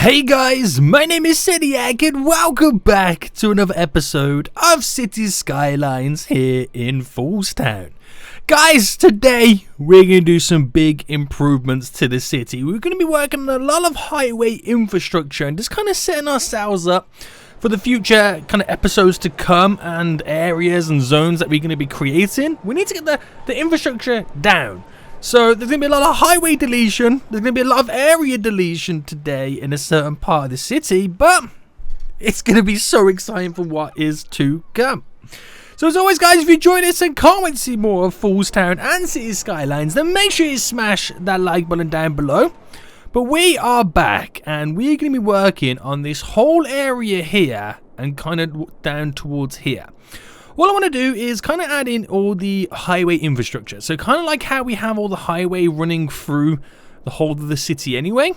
Hey guys, my name is Seniac and welcome back to another episode of Cities Skylines here in Town. Guys, today we're going to do some big improvements to the city. We're going to be working on a lot of highway infrastructure and just kind of setting ourselves up for the future kind of episodes to come and areas and zones that we're going to be creating. We need to get the infrastructure down. So there's going to be a lot of highway deletion, there's going to be a lot of area deletion today in a certain part of the city, but it's going to be so exciting for what is to come. So as always guys, if you enjoyed this and can't wait to see more of Town and City Skylines, then make sure you smash that like button down below. But we are back and we're going to be working on this whole area here and kind of down towards here. What I want to do is kind of add in all the highway infrastructure. So kind of like how we have all the highway running through the whole of the city anyway.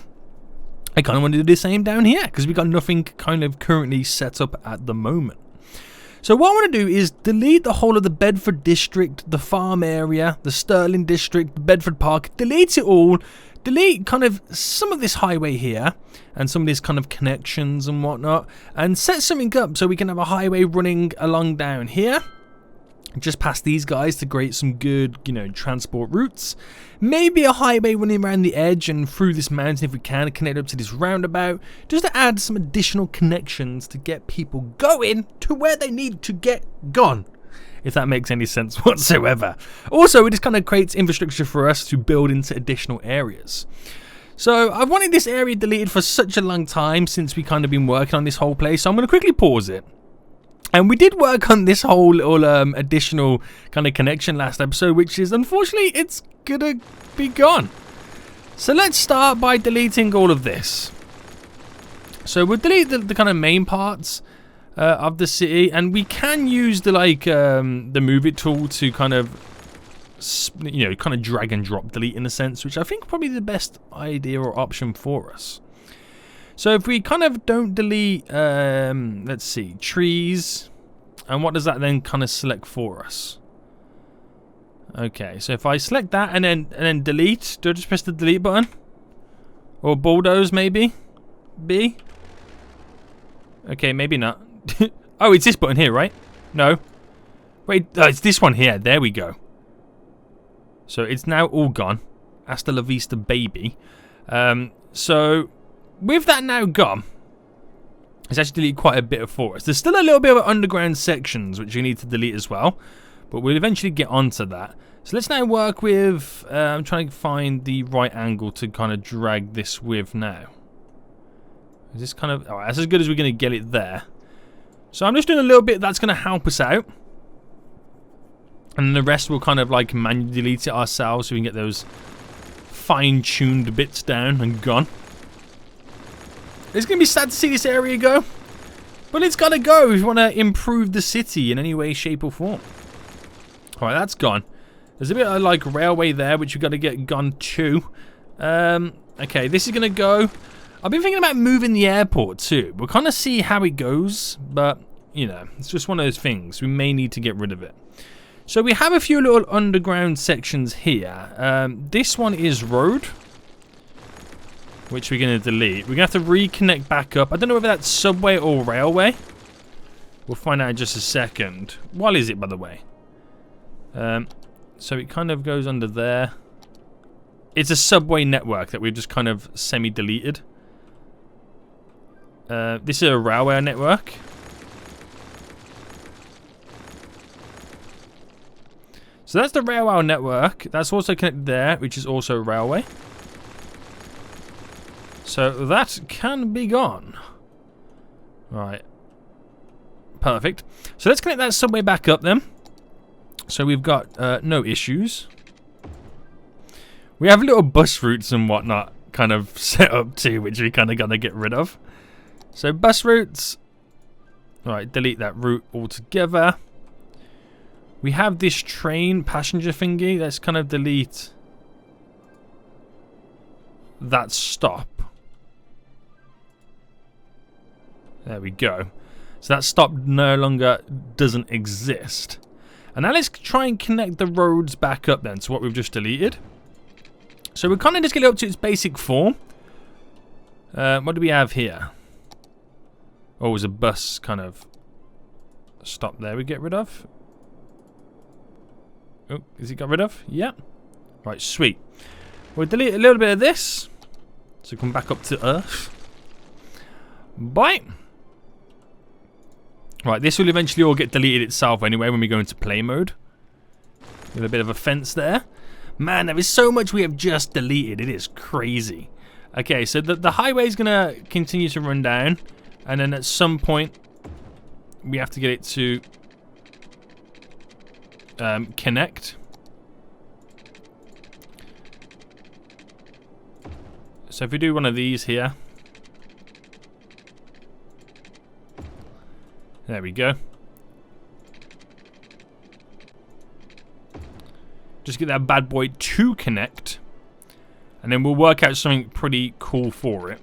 I kind of want to do the same down here because we've got nothing kind of currently set up at the moment. So what I want to do is delete the whole of the Bedford district, the farm area, the Sterling district, the Bedford Park, delete it all. Delete kind of some of this highway here and some of these kind of connections and whatnot and set something up so we can have a highway running along down here just past these guys to create some good, transport routes. Maybe a highway running around the edge and through this mountain if we can, connect up to this roundabout just to add some additional connections to get people going to where they need to get gone. If that makes any sense whatsoever. Also, it just kind of creates infrastructure for us to build into additional areas. So I've wanted this area deleted for such a long time since we kind of been working on this whole place. So I'm going to quickly pause it. And we did work on this whole little additional kind of connection last episode, which is unfortunately it's going to be gone. So let's start by deleting all of this. So we'll delete the kind of main parts of the city, and we can use the the move it tool to kind of drag and drop delete in a sense, which I think probably the best idea or option for us. So if we kind of don't delete let's see, trees, and what does that then kind of select for us? Okay, so if I select that and then delete, do I just press the delete button? Or bulldoze maybe? B? Okay, maybe not. Oh, it's this button here, right? No. Wait, it's this one here. There we go. So it's now all gone. Hasta la vista, baby. So with that now gone, it's actually deleted quite a bit of for us. There's still a little bit of underground sections which we need to delete as well, but we'll eventually get onto that. So let's now work with. I'm trying to find the right angle to kind of drag this with now. Is this kind of? Oh, that's as good as we're going to get it there. So I'm just doing a little bit that's going to help us out. And the rest we'll kind of manually delete it ourselves so we can get those fine-tuned bits down and gone. It's going to be sad to see this area go. But it's got to go if you want to improve the city in any way, shape or form. Alright, that's gone. There's a bit of railway there which we've got to get gone too. Okay, this is going to go. I've been thinking about moving the airport too. We'll kind of see how it goes, but it's just one of those things. We may need to get rid of it. So we have a few little underground sections here. This one is road, which we're going to delete. We're going to have to reconnect back up. I don't know whether that's subway or railway. We'll find out in just a second. What is it, by the way? So it kind of goes under there. It's a subway network that we've just kind of semi-deleted. This is a railway network. So that's the railway network. That's also connected there, which is also railway. So that can be gone. Right. Perfect. So let's connect that subway back up then. So we've got no issues. We have little bus routes and whatnot kind of set up too, which we kind of got to get rid of. So bus routes. Alright, delete that route altogether. We have this train passenger thingy. Let's kind of delete that stop. There we go. So that stop no longer doesn't exist. And now let's try and connect the roads back up then to what we've just deleted. So we're kind of just get it up to its basic form. What do we have here? Oh, there's a bus kind of stop there we get rid of. Oh, is it got rid of? Yeah. Right, sweet. We'll delete a little bit of this. So come back up to Earth. Bye. Right, this will eventually all get deleted itself anyway when we go into play mode. With a bit of a fence there. Man, there is so much we have just deleted. It is crazy. Okay, so the highway is going to continue to run down. And then at some point, we have to get it to connect. So if we do one of these here. There we go. Just get that bad boy to connect. And then we'll work out something pretty cool for it.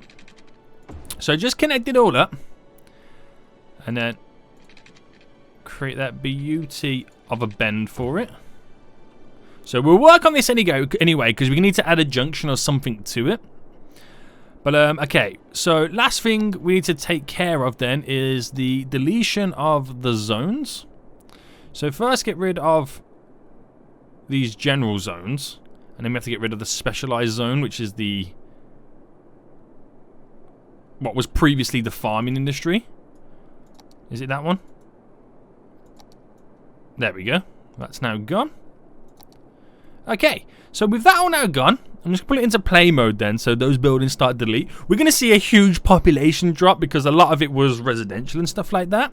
So just connect it all up. And then create that beauty of a bend for it. So we'll work on this anyway, because we need to add a junction or something to it. But, okay, so last thing we need to take care of then is the deletion of the zones. So first get rid of these general zones. And then we have to get rid of the specialized zone, which is what was previously the farming industry. Is it that one? There we go. That's now gone. Okay, so with that all now gone, I'm just going to put it into play mode then, so those buildings start to delete. We're going to see a huge population drop because a lot of it was residential and stuff like that.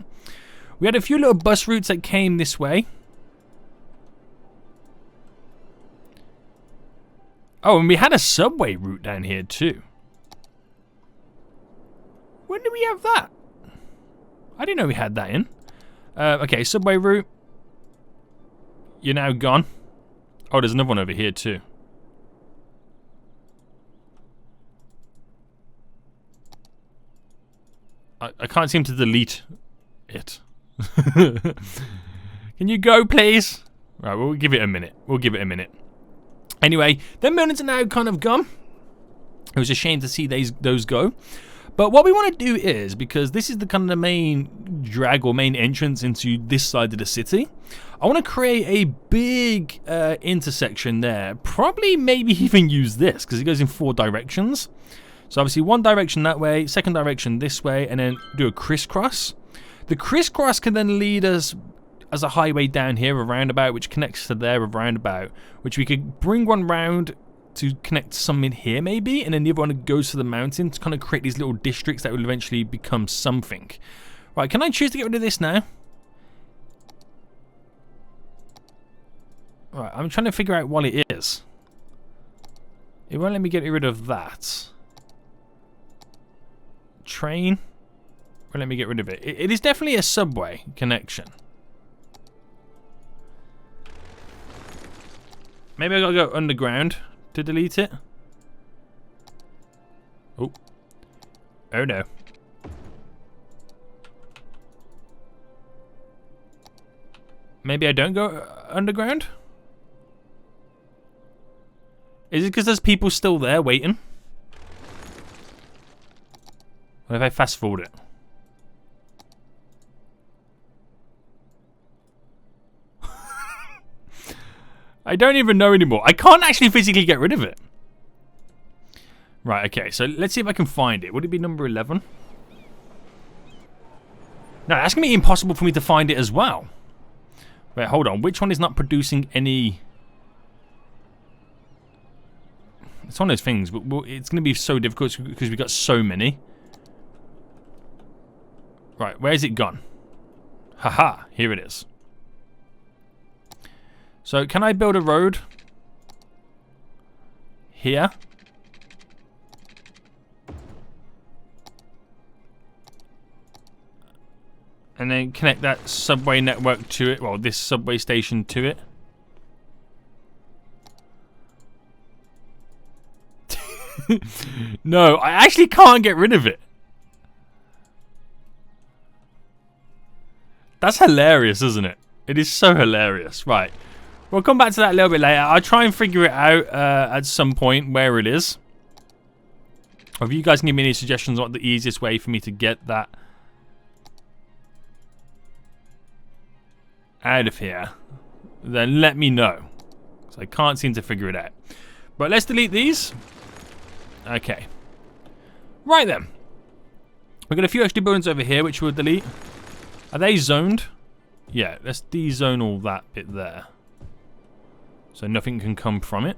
We had a few little bus routes that came this way. Oh, and we had a subway route down here too. When did we have that? I didn't know we had that in. Okay, subway route. You're now gone. Oh, there's another one over here too. I can't seem to delete it. Can you go, please? Right, we'll give it a minute. We'll give it a minute. Anyway, them buildings are now kind of gone. It was a shame to see those go. But what we want to do is, because this is the kind of the main drag or main entrance into this side of the city, I want to create a big intersection there. Probably maybe even use this, because it goes in 4 directions. So obviously one direction that way, second direction this way, and then do a crisscross. The crisscross can then lead us as a highway down here, a roundabout, which connects to there, a roundabout, which we could bring one round to connect some in here maybe, and then the other one goes to the mountain to kind of create these little districts that will eventually become something. Right, can I choose to get rid of this now? Right, I'm trying to figure out what it is. It won't let me get rid of that. Train. Won't let me get rid of it. It is definitely a subway connection. Maybe I gotta go underground to delete it. Oh. Oh no. Maybe I don't go underground? Is it because there's people still there waiting? What if I fast forward it? I don't even know anymore. I can't actually physically get rid of it. Right, okay, so let's see if I can find it. Would it be number 11? No, that's going to be impossible for me to find it as well. Wait, hold on. Which one is not producing any... It's one of those things, but it's going to be so difficult because we've got so many. Right, where's it gone? Haha, here it is. So, can I build a road here? And then connect that subway network to it, well, this subway station to it. No, I actually can't get rid of it. That's hilarious, isn't it? It is so hilarious. Right. We'll come back to that a little bit later. I'll try and figure it out at some point where it is. Or if you guys can give me any suggestions on what the easiest way for me to get that out of here, then let me know. So I can't seem to figure it out. But let's delete these. Okay. Right then. We've got a few extra buildings over here which we'll delete. Are they zoned? Yeah, let's de-zone all that bit there. So nothing can come from it.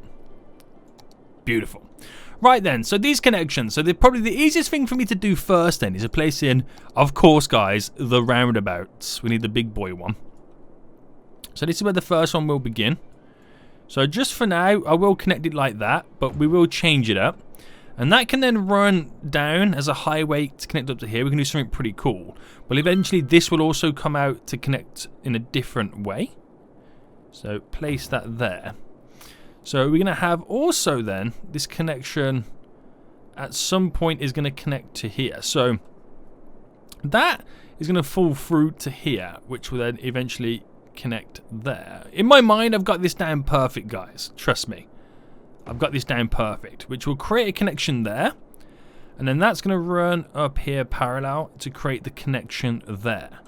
Beautiful. Right then, so these connections. So probably the easiest thing for me to do first then is to place in, of course guys, the roundabouts. We need the big boy one. So this is where the first one will begin. So just for now, I will connect it like that, but we will change it up. And that can then run down as a highway to connect up to here. We can do something pretty cool. But eventually this will also come out to connect in a different way. So place that there. So we're going to have also then this connection at some point is going to connect to here. So that is going to fall through to here, which will then eventually connect there. In my mind, I've got this down perfect, guys. Trust me. I've got this down perfect, which will create a connection there. And then that's going to run up here parallel to create the connection there.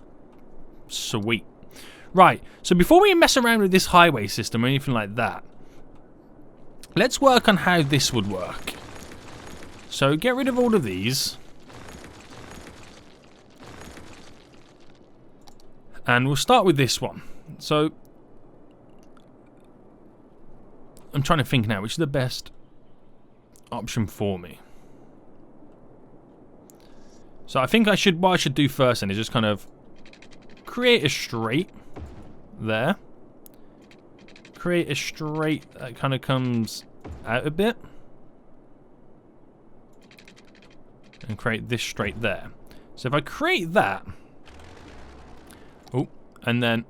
Sweet. Right, so before we mess around with this highway system or anything like that, let's work on how this would work. So get rid of all of these. And we'll start with this one. So I'm trying to think now, which is the best option for me. So I think what I should do first then is just kind of create a straight there. Create a straight that kind of comes out a bit. And create this straight there. So if I create that, oh, and then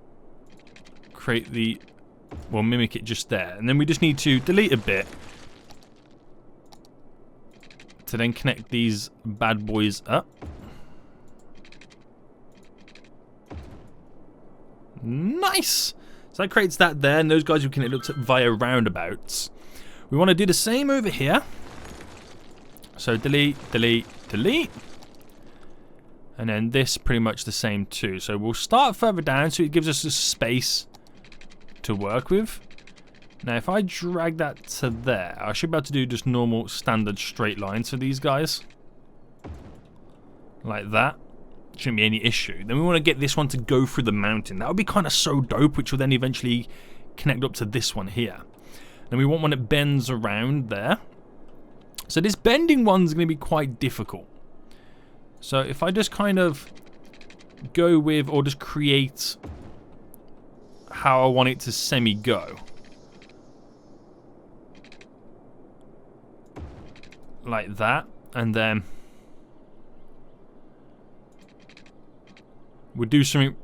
create the, we'll mimic it just there. And then we just need to delete a bit to then connect these bad boys up. Nice! So that creates that there, and those guys we can connect up via roundabouts. We want to do the same over here. So delete, delete, delete. And then this pretty much the same too. So we'll start further down so it gives us a space to work with. Now if I drag that to there, I should be able to do just normal standard straight lines for these guys. Like that. Shouldn't be any issue. Then we want to get this one to go through the mountain. That would be kind of so dope, which will then eventually connect up to this one here. Then we want one that bends around there. So this bending one's going to be quite difficult. So if I just kind of go with, or just create how I want it to semi-go. Like that. And then we'll do something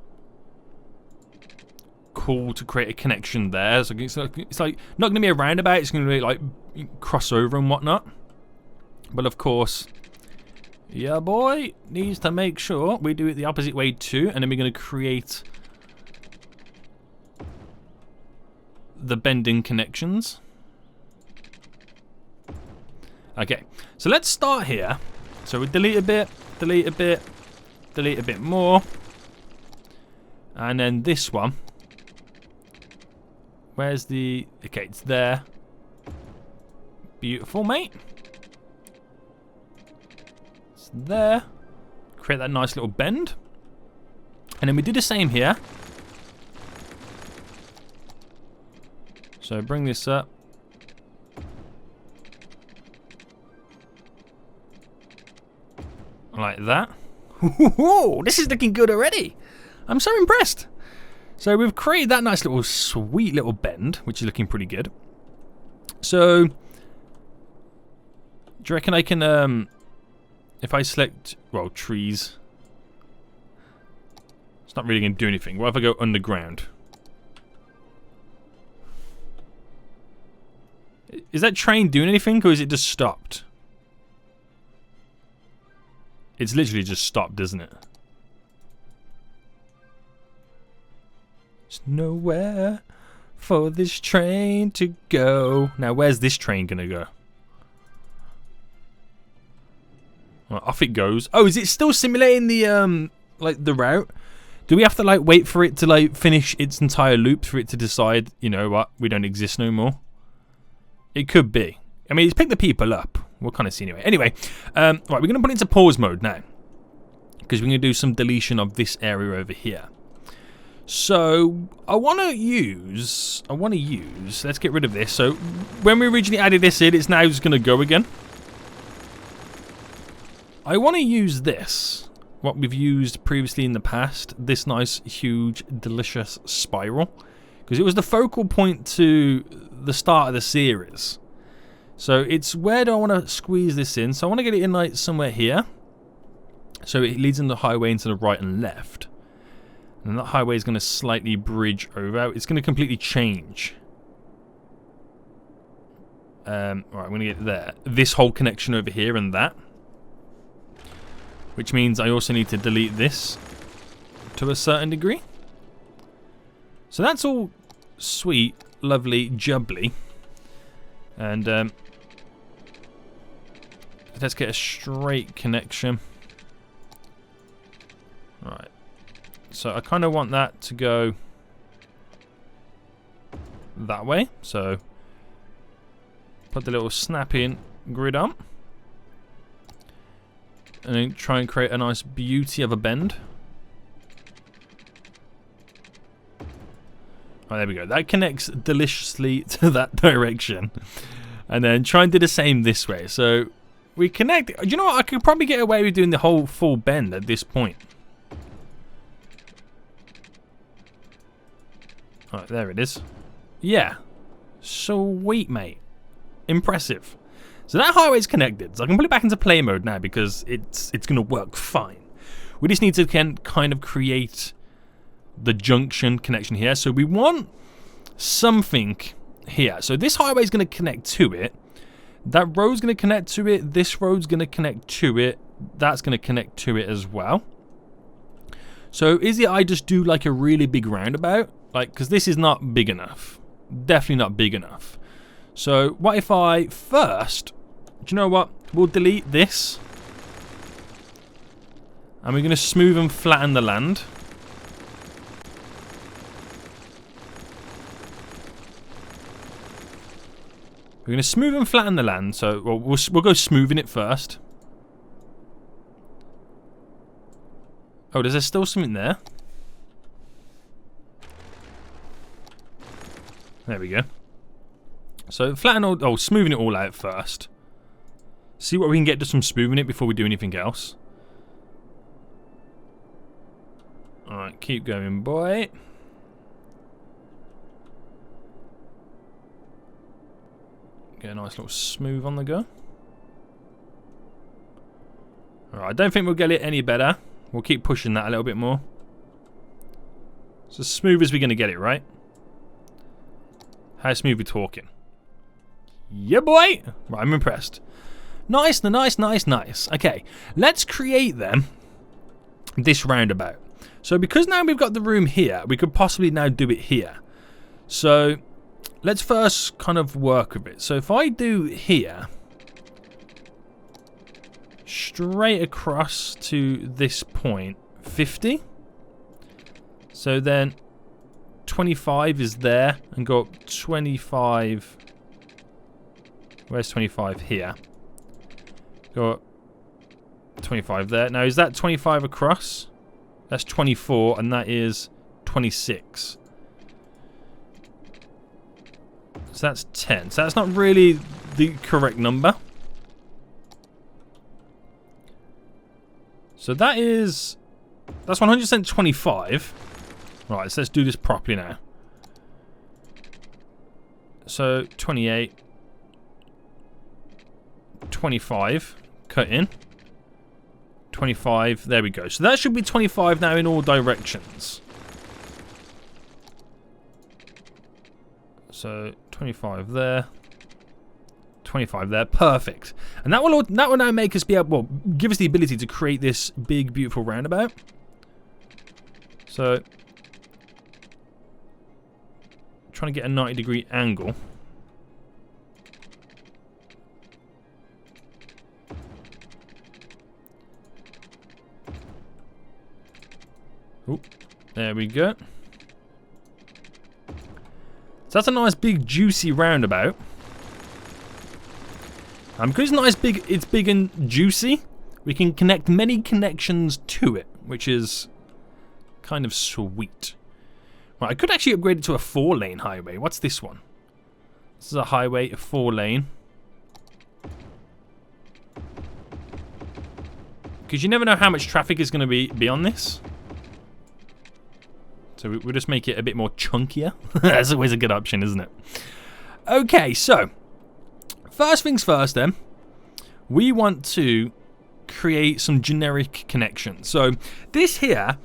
cool to create a connection there. So it's like not going to be a roundabout, it's going to be like crossover and whatnot. But of course, yeah boy, needs to make sure we do it the opposite way too. And then we're going to create the bending connections. Okay, so let's start here. So we delete a bit, delete a bit, delete a bit more. And then this one. Where's the... Okay, it's there. Beautiful, mate. It's there. Create that nice little bend. And then we do the same here. So bring this up. Like that. Ooh, this is looking good already. I'm so impressed. So we've created that nice little sweet little bend, which is looking pretty good. So do you reckon I can if I select, well, trees, it's not really going to do anything. What if I go underground? Is that train doing anything, or is it just stopped? It's literally just stopped, isn't it? There's nowhere for this train to go. Now, where's this train gonna go? Right, off it goes. Oh, is it still simulating the like the route? Do we have to like wait for it to like finish its entire loop for it to decide, you know what, we don't exist no more? It could be. I mean, it's picked the people up. We'll kind of see anyway. Anyway, right, we're going to put it into pause mode now. Because we're going to do some deletion of this area over here. So, I want to use, let's get rid of this. So, when we originally added this in, it's now just going to go again. I want to use this. What we've used previously in the past, this nice, huge, delicious spiral, because it was the focal point to the start of the series. So it's where do I want to squeeze this in? So I want to get it in like somewhere here, so it leads in the highway into the right and left, and that highway is going to slightly bridge over. It's going to completely change. Right, I'm going to get there. This whole connection over here and that. Which means I also need to delete this to a certain degree. So that's all sweet, lovely, jubbly. And let's get a straight connection. Right. So I kind of want that to go that way. So put the little snap-in grid on. And then try and create a nice beauty of a bend. Oh, there we go. That connects deliciously to that direction. And then try and do the same this way. So we connect. Do you know what? I could probably get away with doing the whole full bend at this point. Alright, there it is. Yeah. Sweet, mate. Impressive. So that highway's connected, so I can put it back into play mode now because it's going to work fine. We just need to kind of create the junction connection here. So we want something here. So this highway is going to connect to it. That road's going to connect to it. This road's going to connect to it. That's going to connect to it as well. So is it I just do like a really big roundabout? Like, because this is not big enough. Definitely not big enough. So what if I first... Do you know what? We'll delete this. And we're going to smooth and flatten the land. We're going to smooth and flatten the land. So we'll go smoothing it first. Oh, there's still something there. There we go. So flatten all, oh, smoothing it all out first. See what we can get just from smoothing it before we do anything else. Alright, keep going, boy. Get a nice little smooth on the go. Alright, I don't think we'll get it any better. We'll keep pushing that a little bit more. It's as smooth as we're going to get it, right? How smooth we talking? Yeah, boy! Right, I'm impressed. Nice, nice, nice, nice. Okay, let's create then this roundabout. So because now we've got the room here, we could possibly now do it here. So let's first kind of work with it. So if I do here, straight across to this point, 50. So then 25 is there, and go up 25. Where's 25? Here. Go up 25 there. Now, is that 25 across? That's 24, and that is 26. So that's 10. So that's not really the correct number. So that's 100% 25. Right, so let's do this properly now. So 28, 25, cut in. 25, there we go. So that should be 25 now in all directions. So 25 there. 25 there, perfect. And that will now make us be able, well, give us the ability to create this big, beautiful roundabout. So, trying to get a 90-degree angle. Oh, there we go. So that's a nice big juicy roundabout. Because it's nice big, it's big and juicy, we can connect many connections to it, which is kind of sweet. Right, I could actually upgrade it to a 4-lane highway. What's this one? This is a highway, a 4-lane. Because you never know how much traffic is going to be on this. So we'll just make it a bit more chunkier. That's always a good option, isn't it? Okay, so first things first then. We want to create some generic connections. So this here,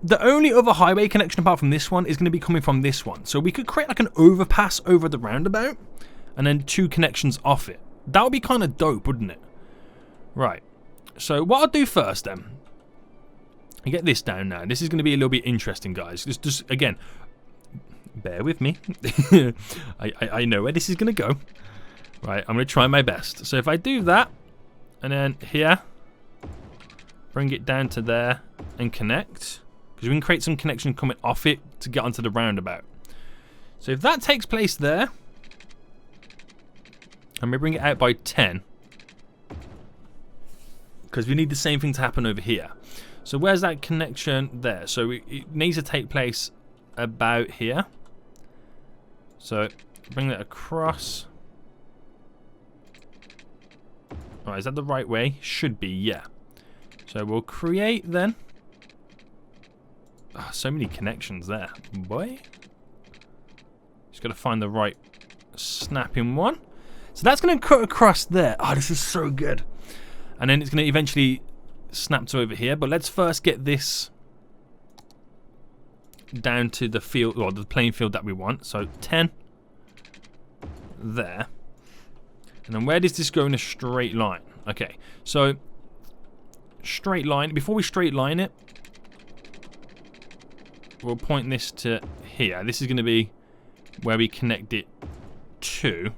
the only other highway connection apart from this one is going to be coming from this one. So we could create like an overpass over the roundabout and then 2 connections off it. That would be kind of dope, wouldn't it? Right. So what I'll do first then, I get this down now. This is going to be a little bit interesting, guys. Just again, bear with me. I know where this is going to go. Right, I'm going to try my best. So if I do that, and then here, bring it down to there, and connect. Because we can create some connection coming off it to get onto the roundabout. So if that takes place there, and we bring it out by 10, because we need the same thing to happen over here. So where's that connection there? So it needs to take place about here. So bring that across. Right, is that the right way? Should be, yeah. So we'll create then. Oh, so many connections there, boy. Just got to find the right snapping one. So that's going to cut across there. Oh, this is so good. And then it's going to eventually snap to over here. But let's first get this down to the field, or the playing field that we want. So 10 there. And then where does this go in a straight line? Okay, so straight line. Before we straight line it, we'll point this to here. This is going to be where we connect it to.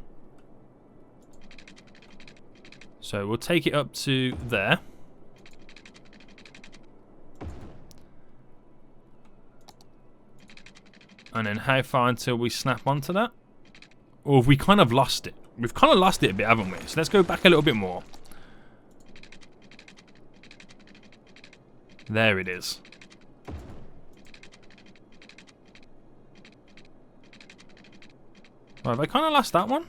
So we'll take it up to there. And then how far until we snap onto that? Or have we kind of lost it? We've kind of lost it a bit, haven't we? So let's go back a little bit more. There it is. Right, have I kind of lost that one?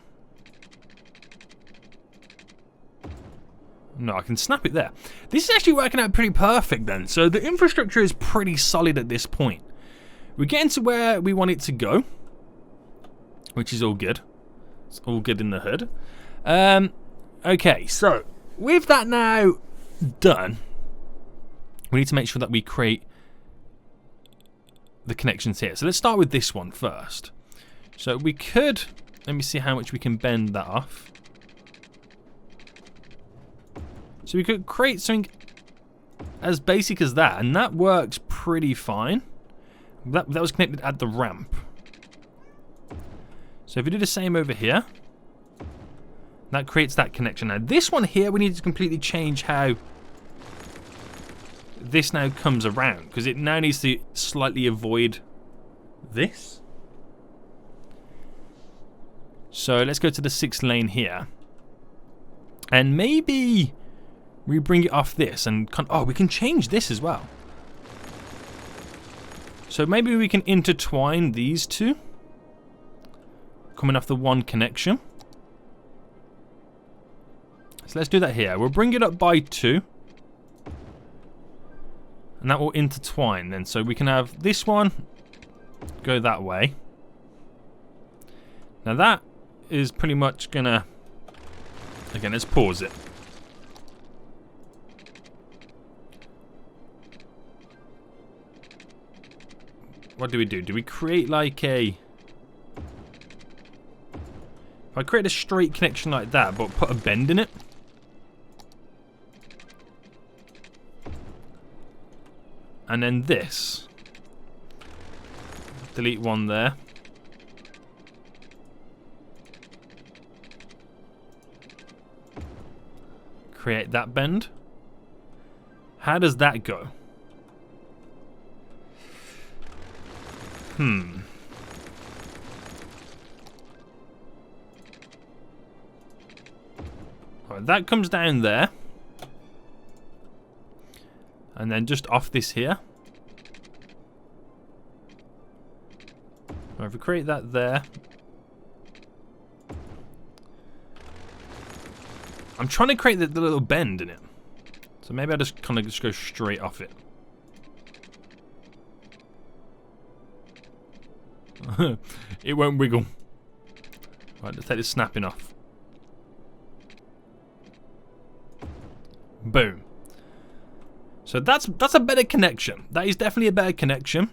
No, I can snap it there. This is actually working out pretty perfect then. So the infrastructure is pretty solid at this point. We're getting to where we want it to go, which is all good. It's all good in the hood. Okay, so with that now done, we need to make sure that we create the connections here. So let's start with this one first. So we could, let me see how much we can bend that off. So we could create something as basic as that, and that works pretty fine. That was connected at the ramp. So if we do the same over here, that creates that connection. Now this one here, we need to completely change how this now comes around, because it now needs to slightly avoid this. So let's go to the 6th lane here, and maybe we bring it off this, and oh, we can change this as well. So maybe we can intertwine these two, coming off the one connection. So let's do that here. We'll bring it up by 2, and that will intertwine then. So we can have this one go that way. Now that is pretty much gonna, again, let's pause it. What do we do? Do we create like a... If I create a straight connection like that, but put a bend in it. And then this. Delete one there. Create that bend. How does that go? Right, that comes down there. And then just off this here. Right, if we create that there. I'm trying to create the little bend in it. So maybe I just kind of just go straight off it. It won't wiggle. Right, let's take this snapping off. Boom. So that's a better connection. That is definitely a better connection.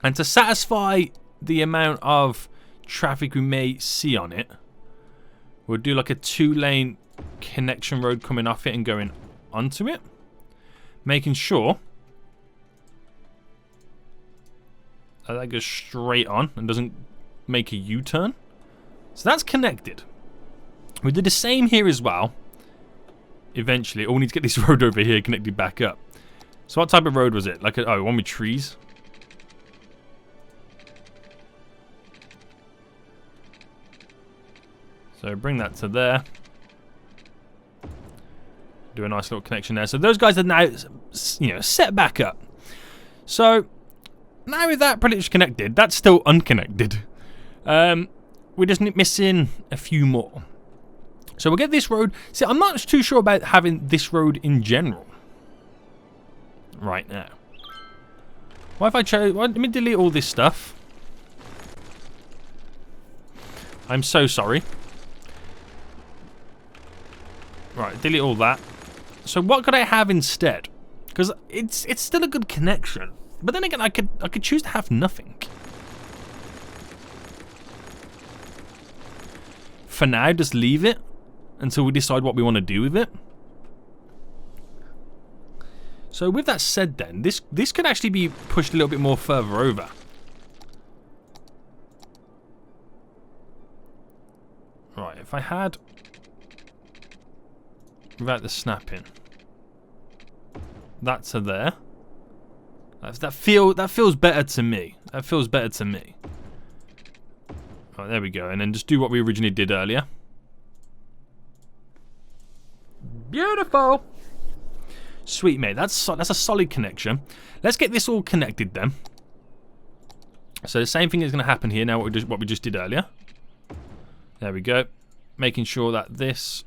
And to satisfy the amount of traffic we may see on it, we'll do like a 2-lane connection road coming off it and going onto it, making sure that goes straight on and doesn't make a U-turn. So that's connected. We did the same here as well. Eventually, we need to get this road over here connected back up. So what type of road was it? Like one with trees. So bring that to there. Do a nice little connection there. So those guys are now, set back up. So now with that pretty much connected, that's still unconnected. We're just missing a few more. So we'll get this road. See, I'm not too sure about having this road in general right now. What if I chose? Let me delete all this stuff. I'm so sorry. Right, delete all that. So what could I have instead? Because it's still a good connection, but then again, I could choose to have nothing. For now, just leave it until we decide what we want to do with it. So with that said, then this could actually be pushed a little bit more further over. Right, if I had without the snapping, that to there. That feels better to me. That feels better to me. Right, there we go, and then just do what we originally did earlier. Beautiful. Sweet, mate. That's a solid connection. Let's get this all connected then. So the same thing is going to happen here now. What we just did earlier. There we go. Making sure that this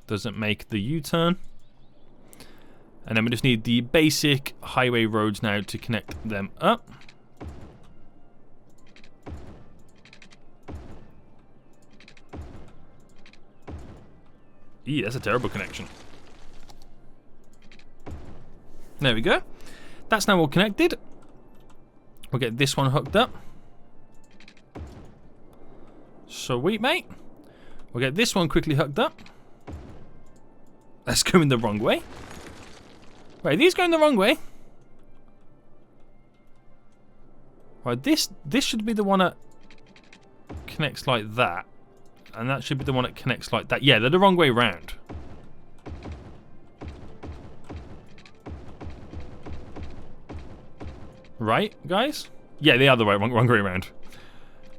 doesn't make the U-turn. And then we just need the basic highway roads now to connect them up. Eee, that's a terrible connection. There we go. That's now all connected. We'll get this one hooked up. Sweet, mate. We'll get this one quickly hooked up. That's going the wrong way. Wait, are these going the wrong way? Right, this should be the one that connects like that. And that should be the one that connects like that. Yeah, they're the wrong way round. Right, guys? Yeah, they are the wrong way around.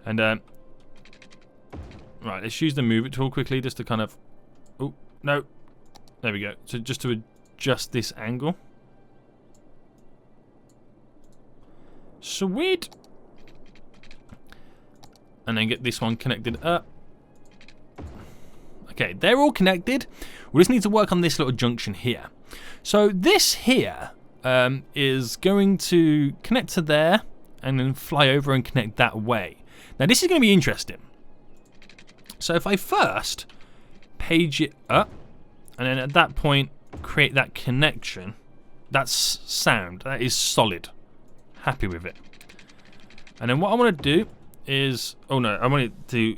And, right, let's use the move it tool quickly just to kind of... Oh, no. There we go. So just to adjust this angle. Sweet. And then get this one connected up. Okay, they're all connected. We just need to work on this little junction here. So this here is going to connect to there and then fly over and connect that way. Now this is going to be interesting. So if I first page it up and then at that point create that connection, that's sound. That is solid. Happy with it. And then what I want to do is... Oh no, I want it to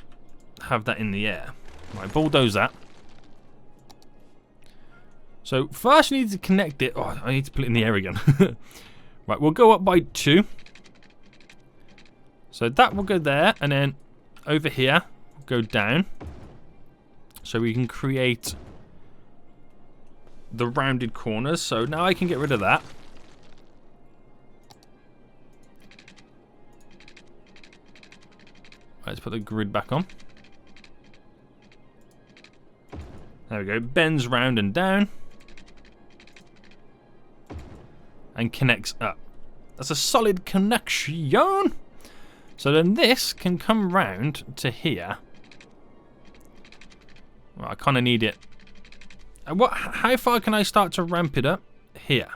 have that in the air. Right, bulldoze that. So first you need to connect it. Oh, I need to put it in the air again. Right, we'll go up by 2. So that will go there, and then over here, we'll go down. So we can create the rounded corners. So now I can get rid of that. Let's put the grid back on. There we go. Bends round and down. And connects up. That's a solid connection. So then this can come round to here. Well, I kind of need it. How far can I start to ramp it up? Here.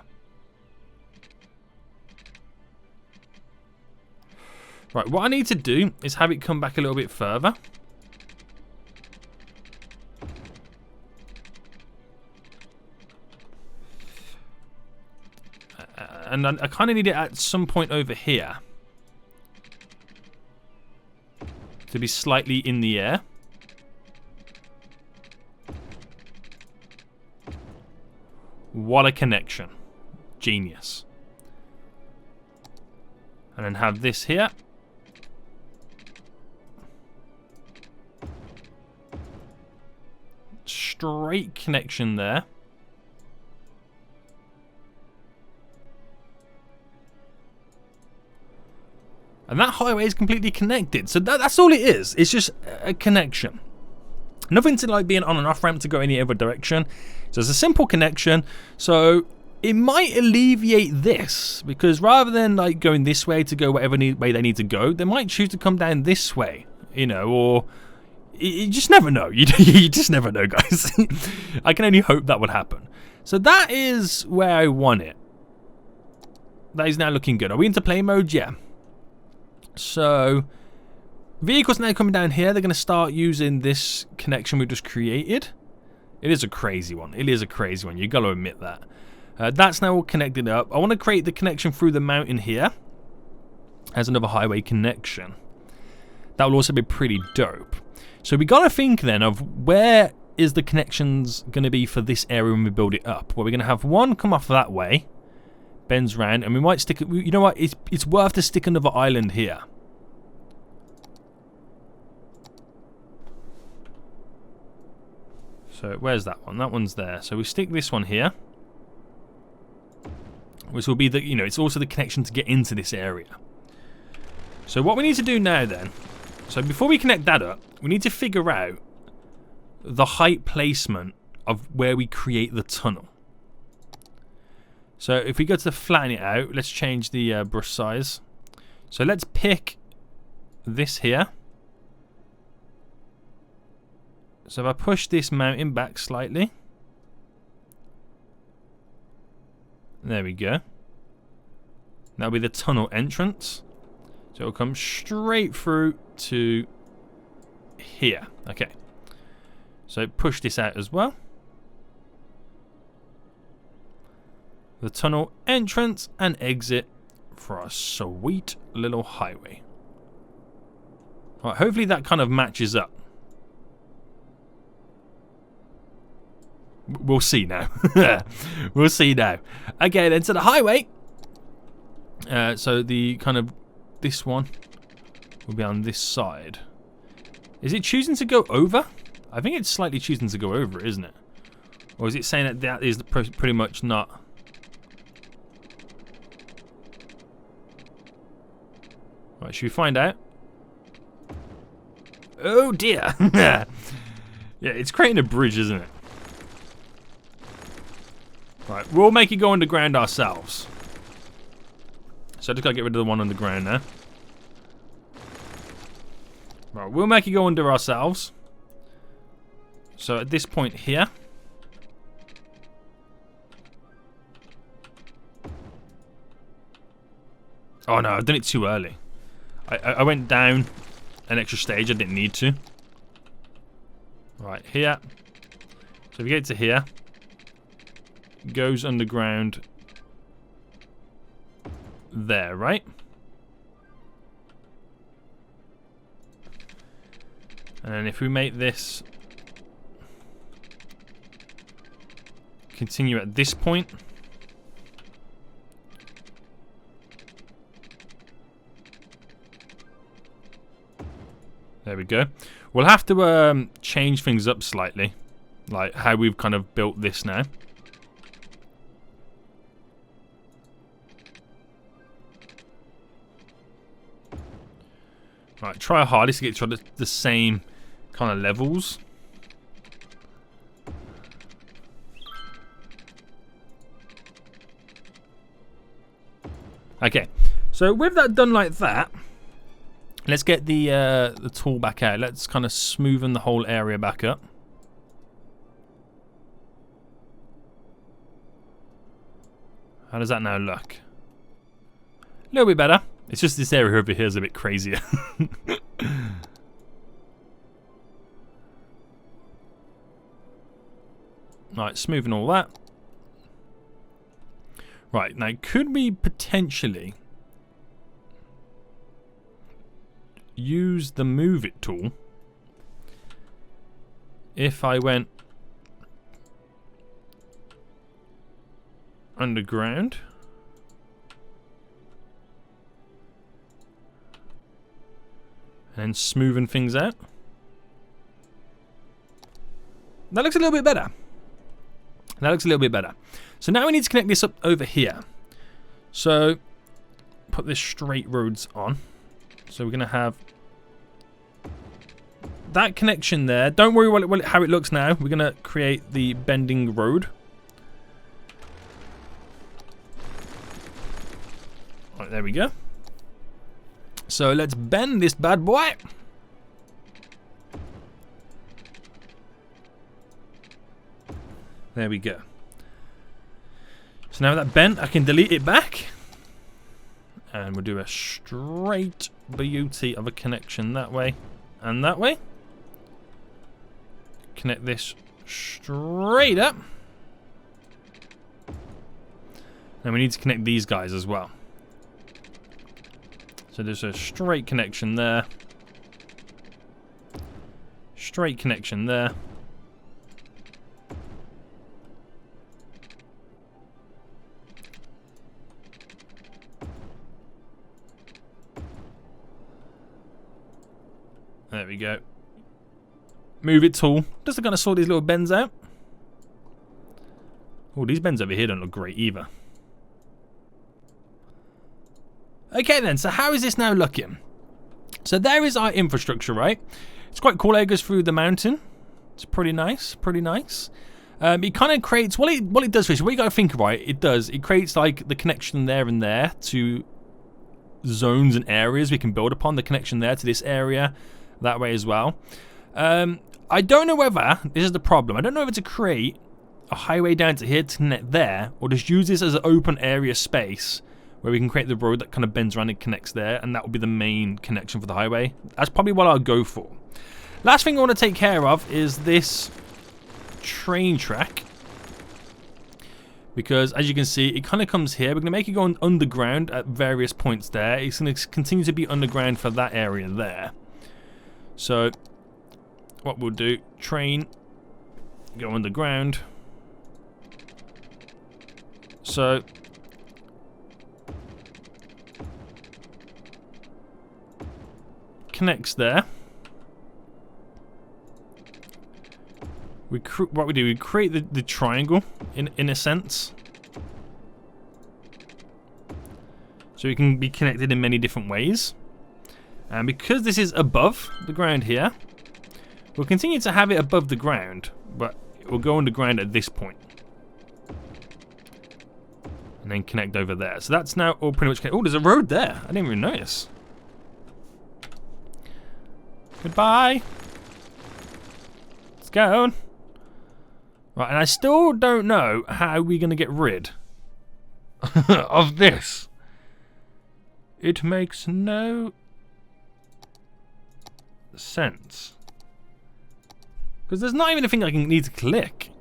Right, what I need to do is have it come back a little bit further. And I kind of need it at some point over here. To be slightly in the air. What a connection. Genius. And then have this here. Straight connection there. And that highway is completely connected. So that's all it is. It's just a connection. Nothing to like be an on and off ramp to go any other direction. So it's a simple connection. So it might alleviate this. Because rather than like going this way to go whatever way they need to go, they might choose to come down this way. You know, or... You just never know. You just never know, guys. I can only hope that would happen. So that is where I want it. That is now looking good. Are we into play mode? Yeah. So, vehicles now coming down here. They're going to start using this connection we just created. It is a crazy one. It is a crazy one. You've got to admit that. That's now all connected up. I want to create the connection through the mountain here. As another highway connection. That will also be pretty dope. So we got to think then of where is the connections going to be for this area when we build it up. Well, we're going to have one come off that way, bends round, and we might stick it. You know what? It's worth to stick another island here. So where's that one? That one's there. So we stick this one here, which will be the, you know, it's also the connection to get into this area. So what we need to do now then. So before we connect that up, we need to figure out the height placement of where we create the tunnel. So if we go to flatten it out, let's change the brush size. So let's pick this here. So if I push this mountain back slightly. There we go. That'll be the tunnel entrance. So it'll come straight through to here. Okay. So push this out as well. The tunnel entrance and exit for a sweet little highway. Alright, hopefully that kind of matches up. We'll see now. We'll see now. Okay, then to the highway. So the kind of this one will be on this side. Is it choosing to go over? I think it's slightly choosing to go over, isn't it? Or is it saying that that is pretty much not? Right, should we find out? Oh dear. Yeah, it's creating a bridge, isn't it? Right, we'll make it go underground ourselves. So I just gotta get rid of the one underground now. Right, we'll make it go under ourselves. So at this point here. Oh no, I've done it too early. I went down an extra stage, I didn't need to. Right, here. So if we get to here. Goes underground. There, right? And then if we make this continue at this point. There we go. We'll have to change things up slightly. Like how we've kind of built this now. Right, try hardest to get to the same kind of levels. Okay, so with that done like that, let's get the tool back out. Let's kind of smoothen the whole area back up. How does that now look? A little bit better. It's just this area over here is a bit crazier. Right, smoothing all that. Right, now could we potentially use the move it tool if I went underground? And smoothing things out. That looks a little bit better. That looks a little bit better. So now we need to connect this up over here. So put this straight roads on. So we're going to have that connection there. Don't worry how it looks now. We're going to create the bending road. Right, there we go. So let's bend this bad boy. There we go. So now that bent, I can delete it back. And we'll do a straight beauty of a connection that way and that way. Connect this straight up. And we need to connect these guys as well. So there's a straight connection there. Straight connection there. There we go. Move it tool. Just to kind of sort these little bends out. Oh, these bends over here don't look great either. Okay then, so how is this now looking? So there is our infrastructure, right? It's quite cool how it goes through the mountain. It's pretty nice, pretty nice. It kind of creates, what it does for you, what you got to think about it creates like the connection there and there to zones and areas we can build upon. The connection there to this area, that way as well. I don't know whether, this is the problem, I don't know whether to create a highway down to here to connect there, or just use this as an open area space where we can create the road that kind of bends around and connects there, and that will be the main connection for the highway. That's probably what I'll go for. Last thing I want to take care of is this train track, because as you can see, it kind of comes here. We're going to make it go underground at various points there. It's going to continue to be underground for that area there. So what we'll do, train, go underground. So connects there. What we do, we create the triangle in a sense, so it can be connected in many different ways. And because this is above the ground here, we'll continue to have it above the ground, but it will go underground at this point and then connect over there. So that's now all pretty much connected. Oh, there's a road there. I didn't even notice. Goodbye. Let's go. Right, and I still don't know how we're going to get rid of this. It makes no sense. Because there's not even a thing I can need to click.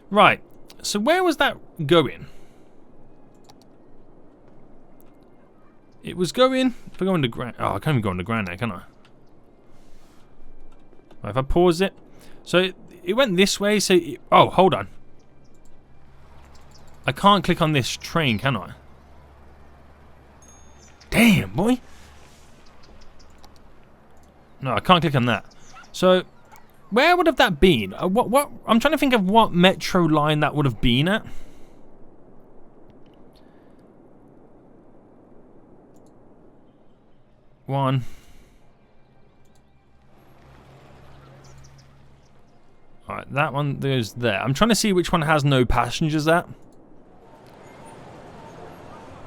Right, so where was that going? It was going, if I go underground, oh, I can't even go underground now, can I? Right, if I pause it, so it went this way, so, oh, hold on. I can't click on this train, can I? Damn, boy. No, I can't click on that. So, where would have that been? What? I'm trying to think of what metro line that would have been at. One, Alright, that one goes there. I'm trying to see which one has no passengers at.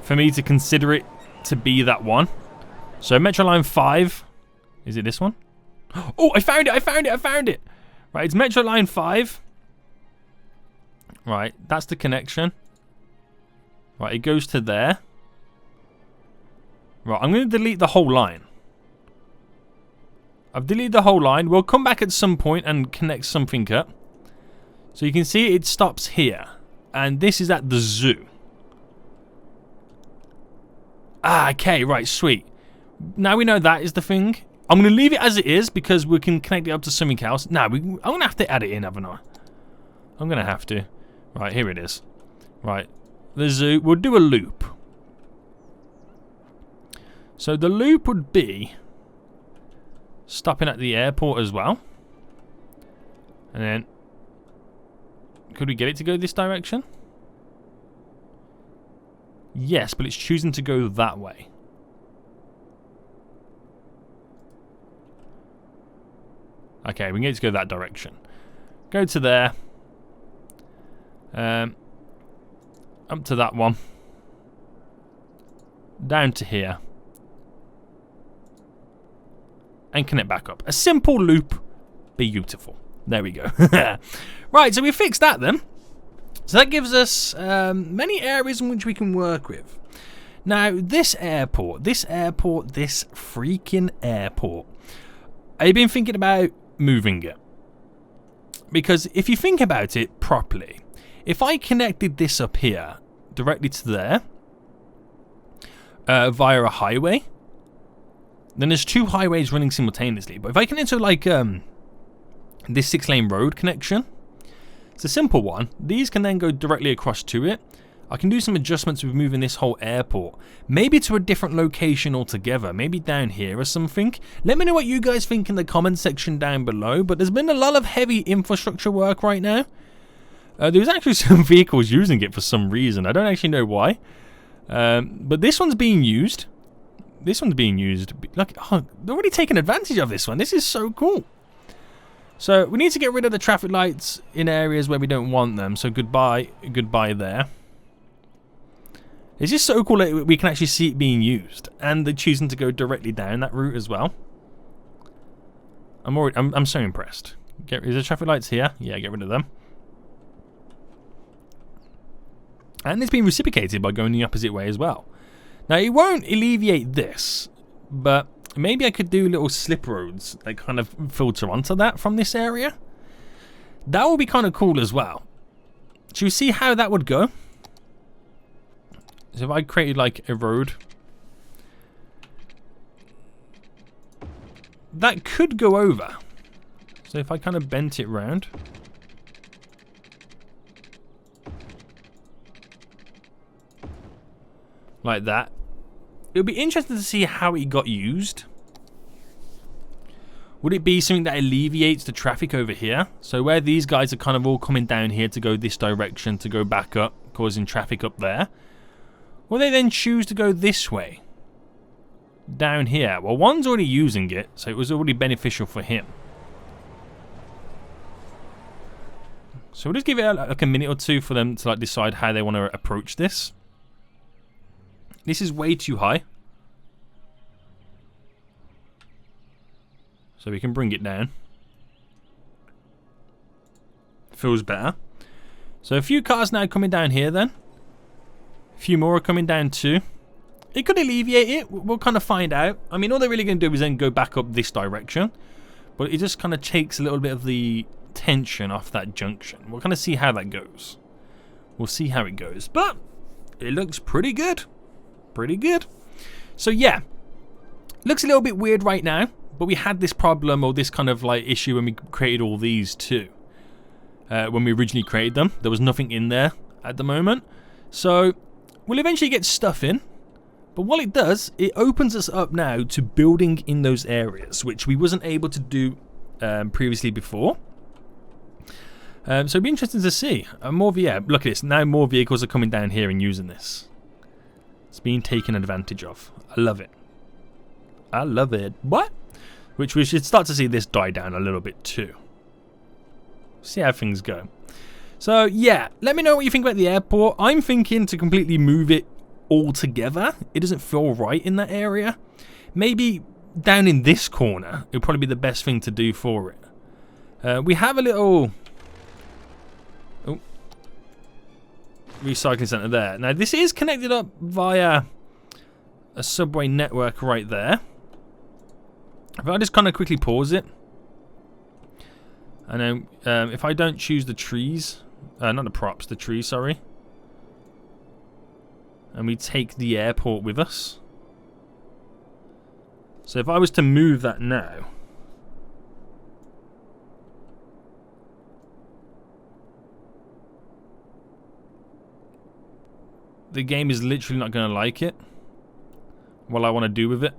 For me to consider it to be that one. So Metro Line 5. Is it this one? Oh, I found it! I found it! I found it! Right, it's Metro Line 5. Right, that's the connection. Right, it goes to there. Right, I'm going to delete the whole line. I've deleted the whole line. We'll come back at some point and connect something up. So you can see it stops here. And this is at the zoo. Ah, okay, right, sweet. Now we know that is the thing. I'm going to leave it as it is because we can connect it up to something else. Now, I'm going to have to add it in, haven't I? I'm going to have to. Right, here it is. Right, the zoo. We'll do a loop. So the loop would be stopping at the airport as well. And then, could we get it to go this direction? Yes, but it's choosing to go that way. Okay, we can get it to go that direction. Go to there. Up to that one. Down to here. And connect back up. A simple loop. Beautiful. There we go. Right, so we fixed that then. So that gives us many areas in which we can work with. Now, this freaking airport. I've been thinking about moving it. Because if you think about it properly, if I connected this up here directly to there via a highway, then there's two highways running simultaneously. But if I connect to like this 6-lane road connection, it's a simple one. These can then go directly across to it. I can do some adjustments with moving this whole airport. Maybe to a different location altogether. Maybe down here or something. Let me know what you guys think in the comment section down below. But there's been a lot of heavy infrastructure work right now. There's actually some vehicles using it for some reason. I don't actually know why. But this one's being used. This one's being used. Look, oh, they're already taking advantage of this one. This is so cool. So we need to get rid of the traffic lights in areas where we don't want them. So goodbye there. It's just so cool that we can actually see it being used, and they're choosing to go directly down that route as well. I'm so impressed. Is there traffic lights here? Yeah, get rid of them. And it's being reciprocated by going the opposite way as well. Now it won't alleviate this, but maybe I could do little slip roads that kind of filter onto that from this area. That would be kind of cool as well. Should we see how that would go? So if I created like a road, that could go over. So if I kind of bent it round. Like that. It would be interesting to see how it got used. Would it be something that alleviates the traffic over here? So where these guys are kind of all coming down here to go this direction, to go back up, causing traffic up there. Will they then choose to go this way? Down here. Well, one's already using it, so it was already beneficial for him. So we'll just give it like a minute or two for them to like decide how they want to approach this. This is way too high. So we can bring it down. Feels better. So a few cars now coming down here then. A few more are coming down too. It could alleviate it. We'll kind of find out. I mean, all they're really going to do is then go back up this direction. But it just kind of takes a little bit of the tension off that junction. We'll kind of see how that goes. We'll see how it goes. But it looks pretty good. Pretty good. So yeah. Looks a little bit weird right now. But we had this problem or this kind of like issue when we created all these too. When we originally created them. There was nothing in there at the moment. So we'll eventually get stuff in. But what it does, it opens us up now to building in those areas, which we wasn't able to do previously before. So it'd be interesting to see. Look at this. Now more vehicles are coming down here and using this. It's being taken advantage of. I love it. I love it. What? Which we should start to see this die down a little bit too. See how things go. So yeah, let me know what you think about the airport. I'm thinking to completely move it all together. It doesn't feel right in that area. Maybe down in this corner, it would probably be the best thing to do for it. We have a little recycling center there. Now this is connected up via a subway network right there. If I just kind of quickly pause it, and then if I don't choose the trees, not the props, the trees, sorry, and we take the airport with us. So if I was to move that now, the game is literally not going to like it. What I want to do with it.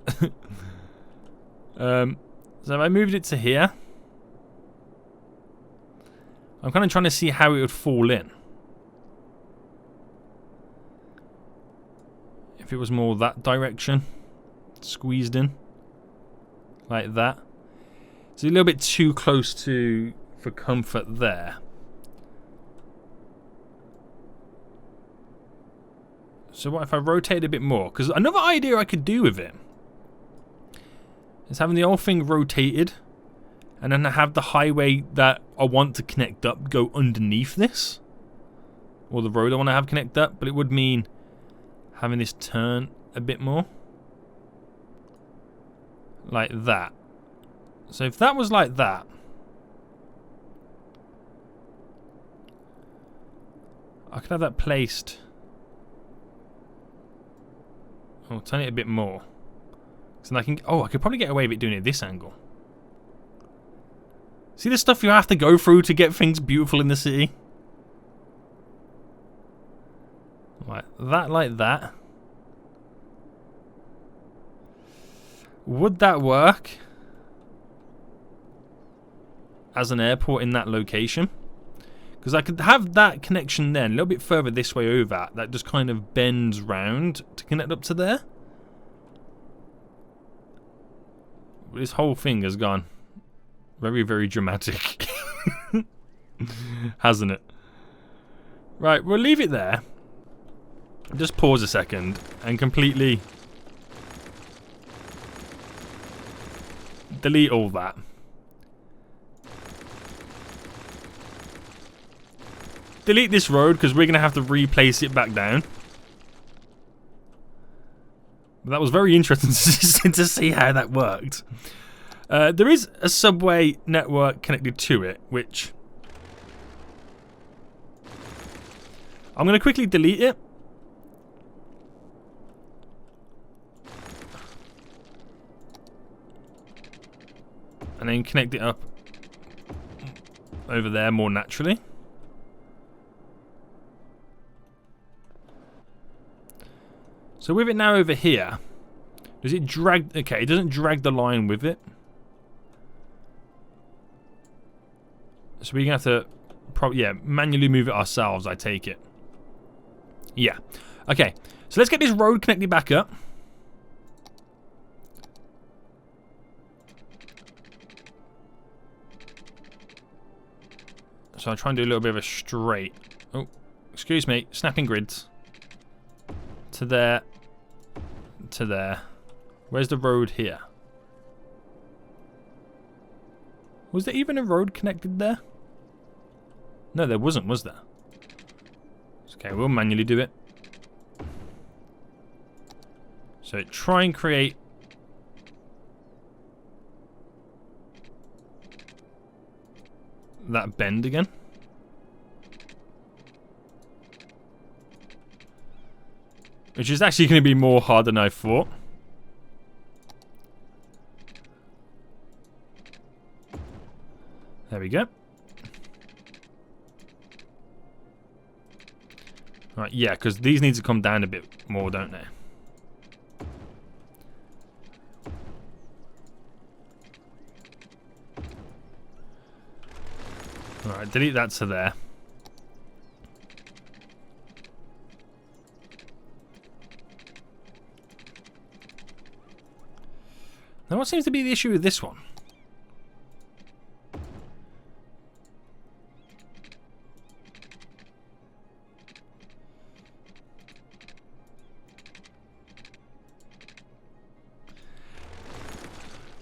So if I moved it to here, I'm kind of trying to see how it would fall in. If it was more that direction, squeezed in, like that. It's a little bit too close to for comfort there. So what if I rotate a bit more? Because another idea I could do with it is having the whole thing rotated, and then I have the highway that I want to connect up go underneath this, or the road I want to have connect up, but it would mean having this turn a bit more, like that. So if that was like that, I could have that placed. I'll turn it a bit more. So I can. Oh, I could probably get away with it doing it this angle. See the stuff you have to go through to get things beautiful in the city? Like that. Would that work as an airport in that location? Because I could have that connection then a little bit further this way over. That just kind of bends round to connect up to there. But this whole thing has gone very, very dramatic. Hasn't it? Right, we'll leave it there. Just pause a second and completely delete all that. Delete this road because we're going to have to replace it back down. But that was very interesting to see how that worked. There is a subway network connected to it, which I'm going to quickly delete it. And then connect it up over there more naturally. So with it now over here, does it drag? Okay, it doesn't drag the line with it. So we're going to have to probably, manually move it ourselves, I take it. Yeah. Okay, so let's get this road connected back up. So I'll try and do a little bit of a straight. Oh, excuse me, snapping grids. To there. To there. Where's the road here? Was there even a road connected there? No, there wasn't, was there? Okay, we'll manually do it. So try and create that bend again. Which is actually going to be more hard than I thought. There we go. Right, yeah, because these need to come down a bit more, don't they? Alright, delete that to there. Now what seems to be the issue with this one?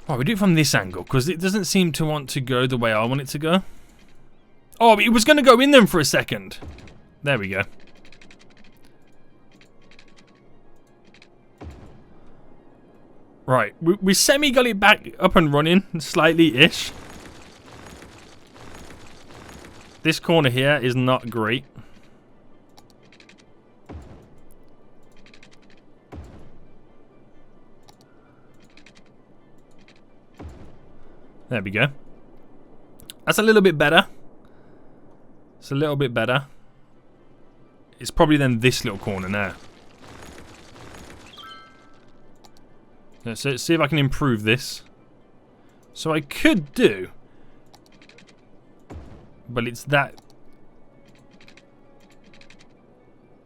Oh, we do it from this angle because it doesn't seem to want to go the way I want it to go. Oh, it was going to go in them for a second. There we go. Right, we semi got it back up and running, slightly-ish. This corner here is not great. There we go. That's a little bit better. It's a little bit better. It's probably then this little corner now. Let's see if I can improve this. So I could do, but it's that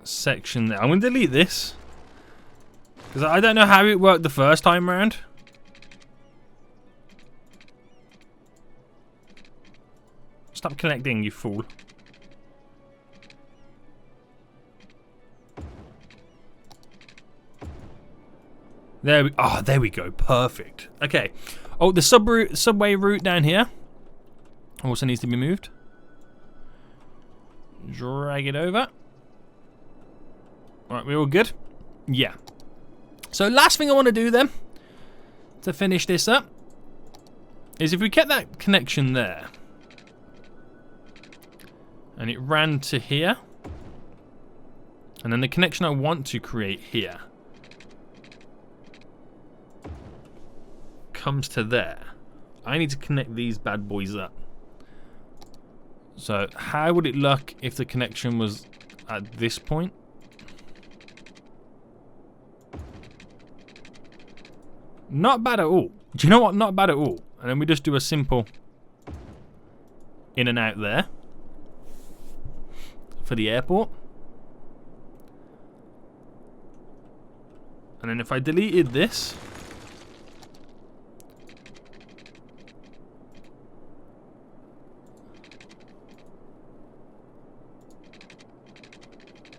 section there. I'm going to delete this because I don't know how it worked the first time around. Stop connecting, you fool. There we go. Perfect. Okay. Oh, the subway route down here also needs to be moved. Drag it over. Alright, we all good? Yeah. So last thing I want to do then, to finish this up, is if we kept that connection there, and it ran to here, and then the connection I want to create here comes to there. I need to connect these bad boys up. So how would it look if the connection was at this point? Not bad at all. Do you know what? Not bad at all. And then we just do a simple in and out there for the airport. And then if I deleted this,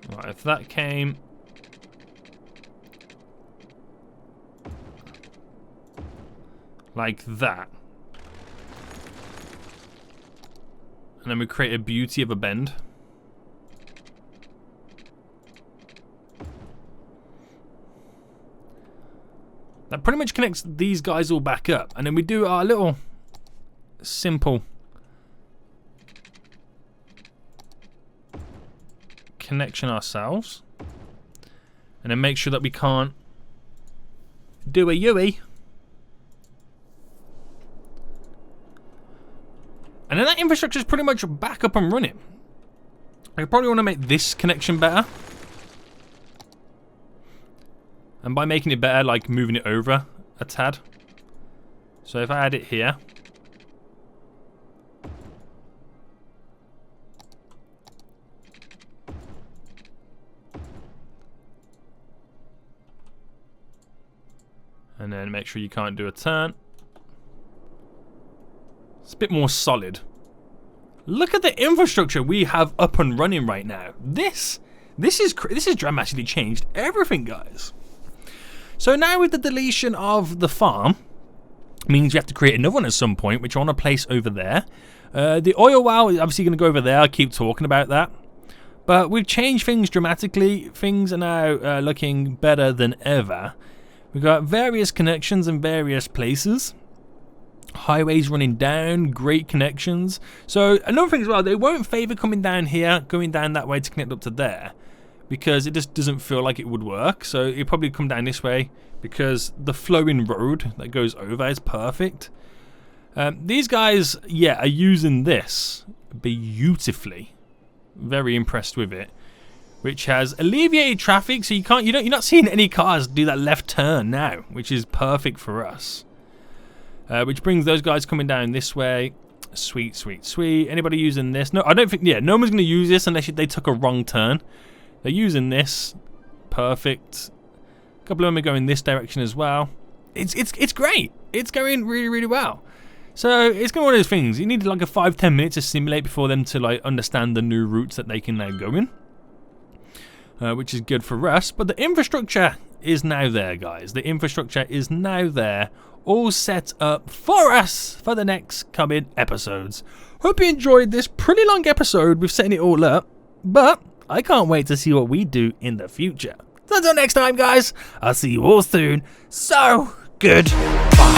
right, if that came like that, and then we create a beauty of a bend. That pretty much connects these guys all back up, and then we do our little simple connection ourselves, and then make sure that we can't do a U-ey. And then that infrastructure is pretty much back up and running. I probably want to make this connection better. And by making it better, like moving it over a tad. So if I add it here. And then make sure you can't do a turn. It's a bit more solid. Look at the infrastructure we have up and running right now. This has dramatically changed everything, guys. So now with the deletion of the farm, means we have to create another one at some point, which I want to place over there. The oil well is obviously going to go over there. I keep talking about that. But we've changed things dramatically. Things are now looking better than ever. We've got various connections in various places. Highways running down, great connections. So another thing as well, they won't favour coming down here, going down that way to connect up to there, because it just doesn't feel like it would work. So it'll probably come down this way because the flowing road that goes over is perfect. These guys, yeah, are using this beautifully. Very impressed with it, which has alleviated traffic. So you're not seeing any cars do that left turn now, which is perfect for us. Which brings those guys coming down this way. Sweet, sweet, sweet. Anybody using this? No, I don't think. Yeah, no one's going to use this unless they took a wrong turn. They're using this. Perfect. A couple of them are going this direction as well. It's great. It's going really, really well. So it's going to be one of those things. You need like a 5-10 minutes to simulate before them to like understand the new routes that they can now go in. Which is good for us. But the infrastructure is now there, guys. The infrastructure is now there, all set up for us for the next coming episodes. Hope you enjoyed this pretty long episode with setting it all up, but I can't wait to see what we do in the future. So until next time, guys, I'll see you all soon. So, goodbye.